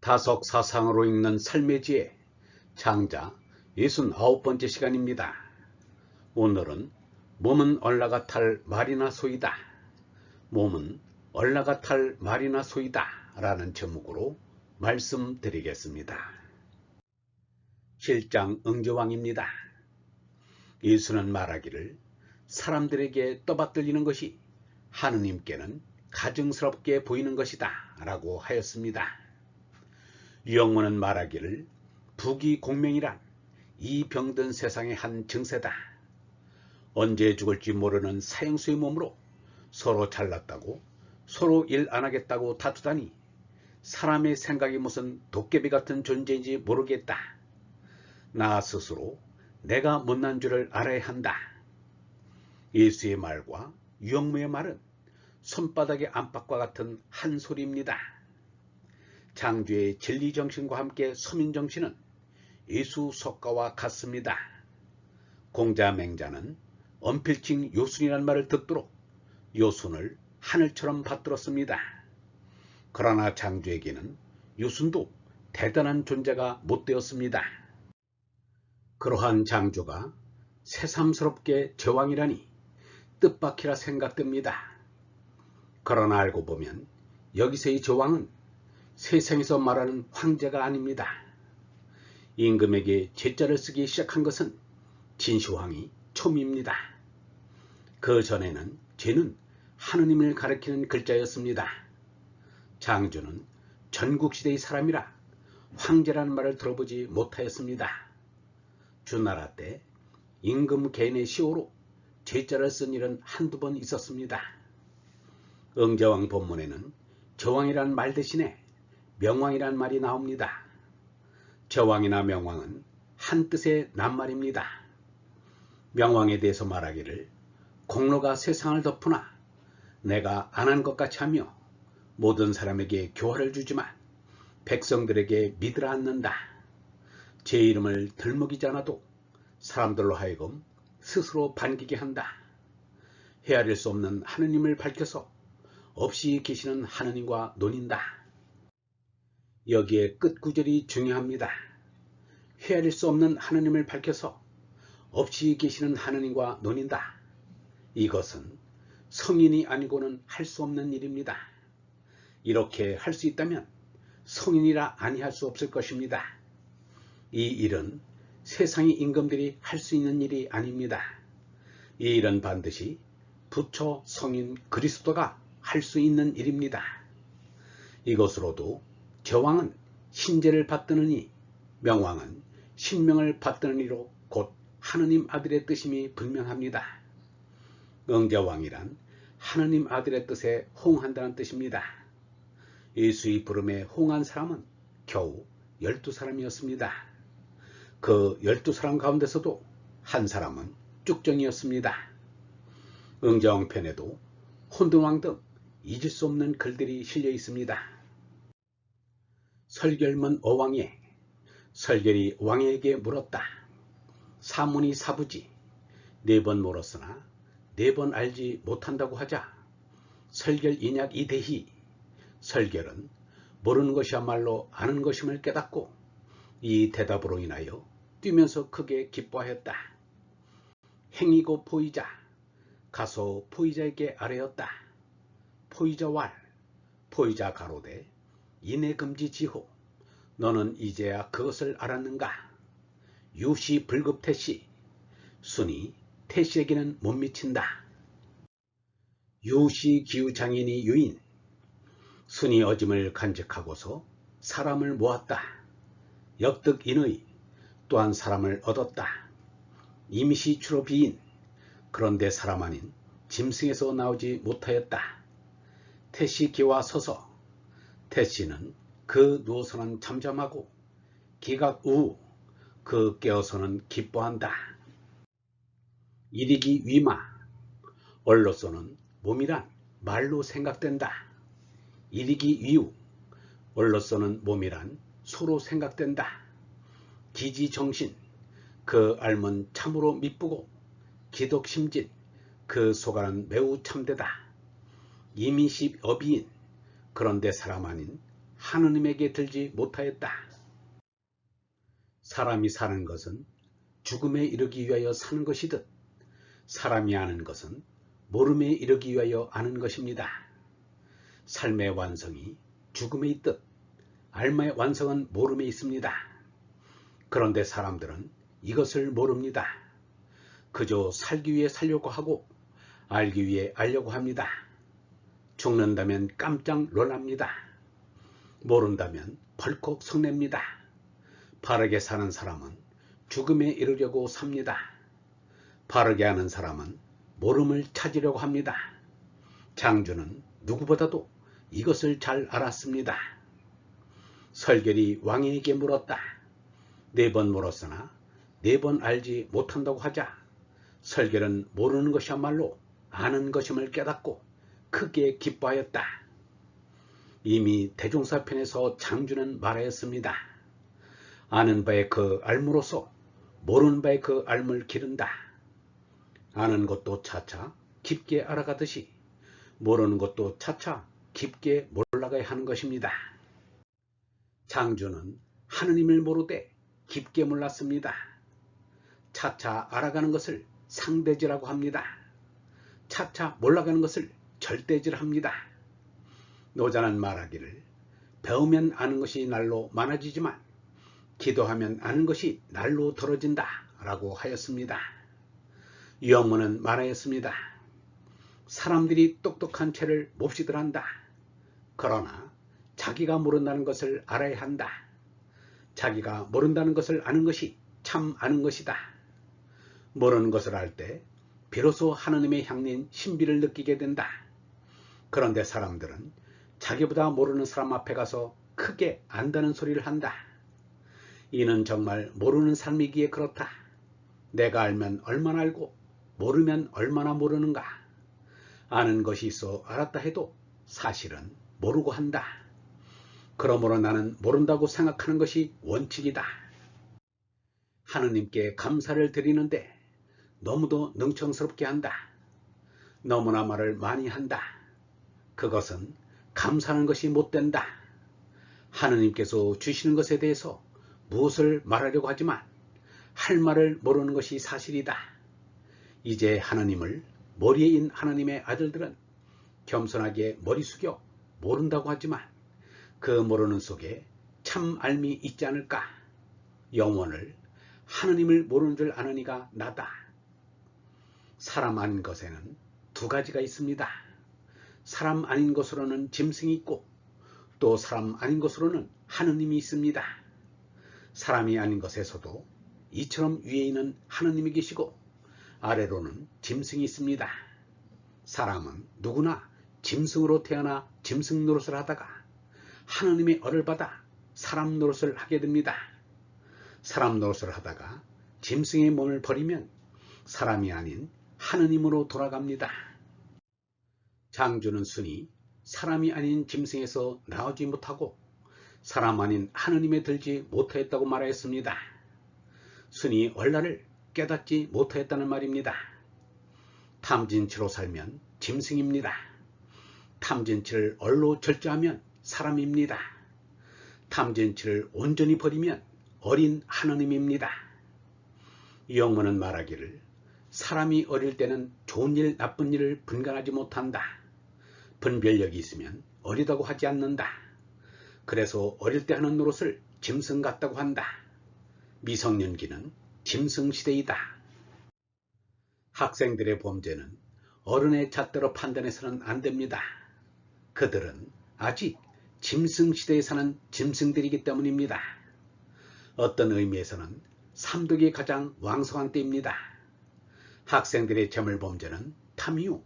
다속 사상으로 읽는 삶의 지혜 장자 69번째 시간입니다. 오늘은 몸은 올라가탈 말이나 소이다. 몸은 올라가탈 말이나 소이다 라는 제목으로 말씀드리겠습니다. 7장 응저왕입니다. 예수는 말하기를 사람들에게 떠받들리는 것이 하느님께는 가증스럽게 보이는 것이다 라고 하였습니다. 유영문은 말하기를 부귀공명이란 이 병든 세상의 한 증세다. 언제 죽을지 모르는 사형수의 몸으로 서로 잘났다고 서로 일 안 하겠다고 다투다니 사람의 생각이 무슨 도깨비 같은 존재인지 모르겠다. 나 스스로 내가 못난 줄을 알아야 한다. 예수의 말과 유영무의 말은 손바닥의 안팎과 같은 한 소리입니다. 장주의 진리정신과 함께 서민정신은 예수 석가와 같습니다. 공자맹자는 언필칭 요순이란 말을 듣도록 요순을 하늘처럼 받들었습니다. 그러나 장주에게는 요순도 대단한 존재가 못 되었습니다. 그러한 장주가 새삼스럽게 제왕이라니 뜻밖이라 생각됩니다. 그러나 알고 보면 여기서의 제왕은 세상에서 말하는 황제가 아닙니다. 임금에게 제자를 쓰기 시작한 것은 진시황이 초미입니다. 그 전에는 제는 하느님을 가리키는 글자였습니다. 장주는 전국시대의 사람이라 황제라는 말을 들어보지 못하였습니다. 주나라 때 임금 개인의 시호로 제자를 쓴 일은 한두 번 있었습니다. 응자왕 본문에는 저왕이란 말 대신에 명왕이란 말이 나옵니다. 저왕이나 명왕은 한 뜻의 낱말입니다. 명왕에 대해서 말하기를 공로가 세상을 덮으나 내가 안 한 것 같이 하며 모든 사람에게 교화를 주지만 백성들에게 믿으라 않는다. 제 이름을 들먹이지 않아도 사람들로 하여금 스스로 반기게 한다. 헤아릴 수 없는 하느님을 밝혀서 없이 계시는 하느님과 논인다. 여기에 끝구절이 중요합니다. 헤아릴 수 없는 하느님을 밝혀서 없이 계시는 하느님과 논인다. 이것은 성인이 아니고는 할 수 없는 일입니다. 이렇게 할 수 있다면 성인이라 아니할 수 없을 것입니다. 이 일은 세상의 임금들이 할 수 있는 일이 아닙니다. 이 일은 반드시 부처 성인 그리스도가 할 수 있는 일입니다. 이것으로도 저왕은 신제를 받드느니 명왕은 신명을 받드느니로 곧 하느님 아들의 뜻임이 분명합니다. 응자왕이란 하느님 아들의 뜻에 호응한다는 뜻입니다. 예수의 부름에 호응한 사람은 겨우 12사람이었습니다. 그 12사람 가운데서도 한 사람은 쭉정이었습니다. 응자왕 편에도 혼돈왕 등 잊을 수 없는 글들이 실려 있습니다. 설결문 어왕에 설결이 왕에게 물었다. 사문이 사부지 4번 물었으나 4번 알지 못한다고 하자 설결 인약 이대희 설결은 모르는 것이야말로 아는 것임을 깨닫고 이 대답으로 인하여 뛰면서 크게 기뻐하였다. 행이고 포이자 가서 포이자에게 아뢰었다. 포이자 왈 포이자 가로되 인해금지 지호 너는 이제야 그것을 알았는가. 유시 불급 태시 순이 태시에게는 못 미친다. 유시 기후장인이 유인 순이 어짐을 간직하고서 사람을 모았다. 역득인의 또한 사람을 얻었다. 임시 추로 비인 그런데 사람 아닌 짐승에서 나오지 못하였다. 태시 기와 서서 태시는 그 누워서는 잠잠하고 기각 우 그 깨어서는 기뻐한다. 일이기 위마 얼로서는 몸이란 말로 생각된다. 일이기 위우 얼로서는 몸이란 소로 생각된다. 기지정신 그 알면 참으로 미쁘고 기독심진 그 소가는 매우 참되다. 이미십 어비인 그런데 사람 아닌 하느님에게 들지 못하였다. 사람이 사는 것은 죽음에 이르기 위하여 사는 것이듯 사람이 아는 것은 모름에 이르기 위하여 아는 것입니다. 삶의 완성이 죽음에 있듯 알마의 완성은 모름에 있습니다. 그런데 사람들은 이것을 모릅니다. 그저 살기 위해 살려고 하고 알기 위해 알려고 합니다. 죽는다면 깜짝 놀랍니다. 모른다면 벌컥 성냅니다. 바르게 사는 사람은 죽음에 이르려고 삽니다. 바르게 하는 사람은 모름을 찾으려고 합니다. 장주는 누구보다도 이것을 잘 알았습니다. 설결이 왕에게 물었다. 4번 물었으나 4번 알지 못한다고 하자 설결은 모르는 것이야말로 아는 것임을 깨닫고 크게 기뻐하였다. 이미 대종사편에서 장주는 말하였습니다. 아는 바에 그 알므로서 모르는 바에 그 알물 기른다. 아는 것도 차차 깊게 알아가듯이 모르는 것도 차차 깊게 몰라가야 하는 것입니다. 장주는 하느님을 모르되 깊게 몰랐습니다. 차차 알아가는 것을 상대지라고 합니다. 차차 몰라가는 것을 절대지랍니다. 노자는 말하기를 배우면 아는 것이 날로 많아지지만 기도하면 아는 것이 날로 덜어진다 라고 하였습니다. 유영문은 말하였습니다. 사람들이 똑똑한 채를 몹시들 한다. 그러나 자기가 모른다는 것을 알아야 한다. 자기가 모른다는 것을 아는 것이 참 아는 것이다. 모르는 것을 알 때 비로소 하느님의 향린 신비를 느끼게 된다. 그런데 사람들은 자기보다 모르는 사람 앞에 가서 크게 안다는 소리를 한다. 이는 정말 모르는 삶이기에 그렇다. 내가 알면 얼마나 알고 모르면 얼마나 모르는가. 아는 것이 있어 알았다 해도 사실은 모르고 한다. 그러므로 나는 모른다고 생각하는 것이 원칙이다. 하느님께 감사를 드리는데 너무도 능청스럽게 한다. 너무나 말을 많이 한다. 그것은 감사하는 것이 못된다. 하느님께서 주시는 것에 대해서 무엇을 말하려고 하지만 할 말을 모르는 것이 사실이다. 이제 하느님을 머리에 인 하나님의 아들들은 겸손하게 머리 숙여 모른다고 하지만 그 모르는 속에 참 알미 있지 않을까. 영혼을 하느님을 모르는 줄 아는 이가 나다. 사람 아닌 것에는 2가지가 있습니다. 사람 아닌 것으로는 짐승이 있고 또 사람 아닌 것으로는 하느님이 있습니다. 사람이 아닌 것에서도 이처럼 위에 있는 하느님이 계시고 아래로는 짐승이 있습니다. 사람은 누구나 짐승으로 태어나 짐승 노릇을 하다가 하느님의 얼을 받아 사람 노릇을 하게 됩니다. 사람 노릇을 하다가 짐승의 몸을 버리면 사람이 아닌 하느님으로 돌아갑니다. 장주는 순이 사람이 아닌 짐승에서 나오지 못하고 사람 아닌 하느님에 들지 못하였다고 말하였습니다. 순이 얼라를 깨닫지 못하였다는 말입니다. 탐진치로 살면 짐승입니다. 탐진치를 얼로 절제하면 사람입니다. 탐진치를 온전히 버리면 어린 하느님입니다. 영문은 말하기를 사람이 어릴 때는 좋은 일 나쁜 일을 분간하지 못한다. 분별력이 있으면 어리다고 하지 않는다. 그래서 어릴 때 하는 노릇을 짐승 같다고 한다. 미성년기는 짐승 시대이다. 학생들의 범죄는 어른의 잣대로 판단해서는 안 됩니다. 그들은 아직 짐승 시대에 사는 짐승들이기 때문입니다. 어떤 의미에서는 삼독이 가장 왕성한 때입니다. 학생들의 재물범죄는 탐이요,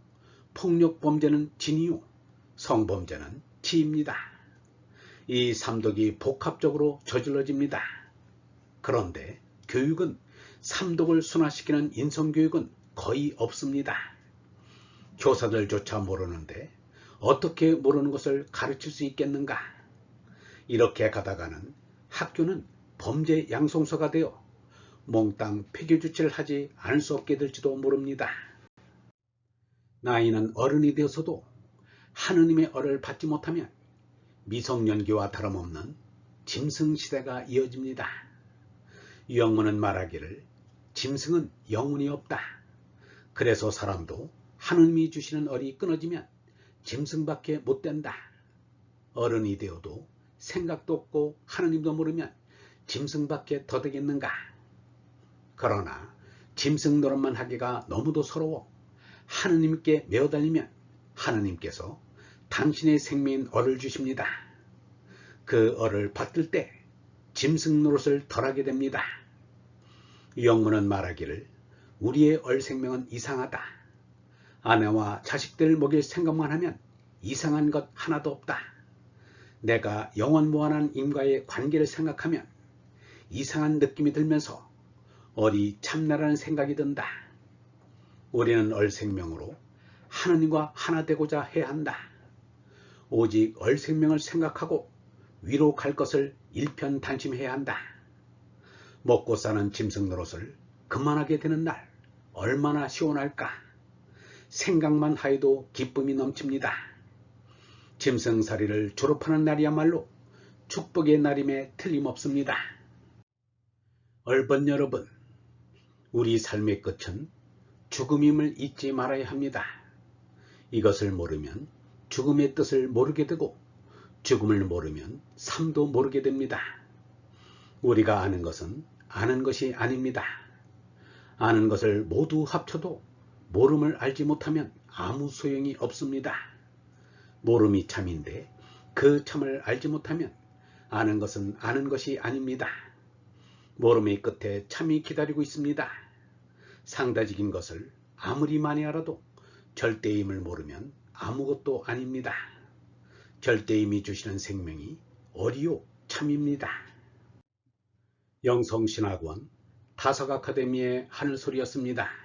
폭력범죄는 진이요, 성범죄는 지입니다. 이 삼독이 복합적으로 저질러집니다. 그런데 교육은 삼독을 순화시키는 인성교육은 거의 없습니다. 교사들조차 모르는데 어떻게 모르는 것을 가르칠 수 있겠는가? 이렇게 가다가는 학교는 범죄 양성소가 되어 몽땅 폐교조치를 하지 않을 수 없게 될지도 모릅니다. 나이는 어른이 되어서도 하느님의 얼을 받지 못하면 미성년기와 다름없는 짐승시대가 이어집니다. 유영문은 말하기를 짐승은 영혼이 없다. 그래서 사람도 하느님이 주시는 얼이 끊어지면 짐승밖에 못 된다. 어른이 되어도 생각도 없고 하느님도 모르면 짐승밖에 더 되겠는가. 그러나 짐승 노릇만 하기가 너무도 서러워 하느님께 매어달리면 하느님께서 당신의 생명인 얼을 주십니다. 그 얼을 받들 때 짐승 노릇을 덜하게 됩니다. 유영문은 말하기를 우리의 얼 생명은 이상하다. 아내와 자식들을 먹일 생각만 하면 이상한 것 하나도 없다. 내가 영원 무한한 임과의 관계를 생각하면 이상한 느낌이 들면서 얼이 참나라는 생각이 든다. 우리는 얼 생명으로 하느님과 하나 되고자 해야 한다. 오직 얼 생명을 생각하고 위로 갈 것을 일편단심해야 한다. 먹고 사는 짐승 노릇을 그만하게 되는 날 얼마나 시원할까. 생각만 하여도 기쁨이 넘칩니다. 짐승살이를 졸업하는 날이야말로 축복의 날임에 틀림없습니다. 얼번 여러분, 우리 삶의 끝은 죽음임을 잊지 말아야 합니다. 이것을 모르면 죽음의 뜻을 모르게 되고 죽음을 모르면 삶도 모르게 됩니다. 우리가 아는 것은 아는 것이 아닙니다. 아는 것을 모두 합쳐도 모름을 알지 못하면 아무 소용이 없습니다. 모름이 참인데 그 참을 알지 못하면 아는 것은 아는 것이 아닙니다. 모름의 끝에 참이 기다리고 있습니다. 상다직인 것을 아무리 많이 알아도 절대임을 모르면 아무것도 아닙니다. 절대임이 주시는 생명이 어리요 참입니다. 영성신학원 다석아카데미의 하늘소리였습니다.